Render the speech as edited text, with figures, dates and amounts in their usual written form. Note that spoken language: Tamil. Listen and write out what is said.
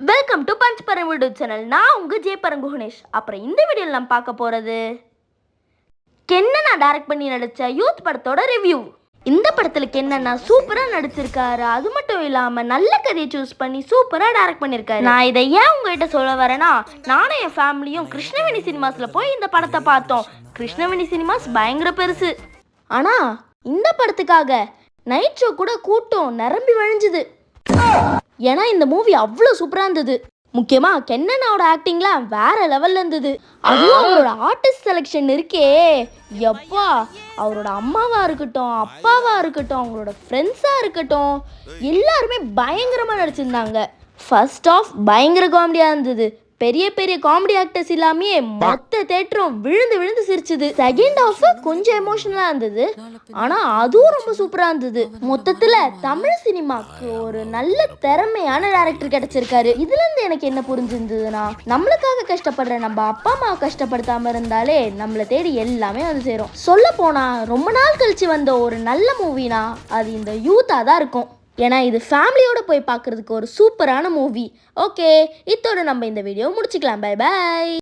வெல்கம் டு பஞ்ச் பரங் வீடியோ சேனல். நான் உங்கள் ஜே பரங்குகணேஷ். அப்புறம் இந்த வீடியோவில் நம்ம பார்க்க போகிறது கென்னனா டைரக்ட் பண்ணி நடித்த யூத் படத்தோட ரிவ்யூ. இந்த படத்தில் கென்னனா சூப்பராக நடிச்சிருக்காரு. அது மட்டும் இல்லாமல் நல்ல கதையை சூஸ் பண்ணி சூப்பராக டைரக்ட் பண்ணியிருக்காரு. நான் இதை ஏன் உங்ககிட்ட சொல்ல வரேன்னா, நானும் என் ஃபேமிலியும் கிருஷ்ணவேணி சினிமாஸில் போய் இந்த படத்தை பார்த்தோம். கிருஷ்ணவேணி சினிமாஸ் பயங்கர பெருசு. ஆனால் இந்த படத்துக்காக நைட் ஷோ கூட கூட்டம் நிரம்பி வழிஞ்சுது. ஏன்னா இந்த மூவி அவ்வளோ சூப்பராக இருந்தது. முக்கியமாக கென்னனாவோட ஆக்டிங்லாம் வேற லெவலில் இருந்தது. அதுவும் அவரோட ஆர்டிஸ்ட் செலெக்ஷன் இருக்கே எப்பா, அவரோட அம்மாவாக இருக்கட்டும், அப்பாவாக இருக்கட்டும், அவங்களோட ஃப்ரெண்ட்ஸாக இருக்கட்டும், எல்லாருமே பயங்கரமாக நடிச்சிருந்தாங்க. ஃபர்ஸ்ட் ஆஃப் பயங்கர காமெடியாக இருந்தது. பெரிய பெரிய காமெடி ஆக்டர்ஸ் இல்லாமே மொத்த தேட்டரும் விழுந்து விழுந்து சிரிச்சுது. செகண்ட் ஆஃப் கொஞ்சம் எமோஷனலாக இருந்தது, ஆனால் அதுவும் ரொம்ப சூப்பராக இருந்தது. மொத்தத்தில் தமிழ் சினிமாவுக்கு ஒரு நல்ல திறமையான டைரக்டர் கிடைச்சிருக்காரு. இதுலேருந்து எனக்கு என்ன புரிஞ்சிருந்ததுன்னா, நம்மளுக்காக கஷ்டப்படுற நம்ம அப்பா அம்மாவை கஷ்டப்படுத்தாமல் இருந்தாலே நம்மளை தேடி எல்லாமே வந்து சேரும். சொல்ல போனால் ரொம்ப நாள் கழிச்சு வந்த ஒரு நல்ல மூவினா அது இந்த யூத்தாக தான் இருக்கும். ஏன்னா இது ஃபேமிலியோடு போய் பார்க்குறதுக்கு ஒரு சூப்பரான மூவி. ஓகே, இதோட நம்ம இந்த வீடியோ முடிச்சுக்கலாம். Bye bye.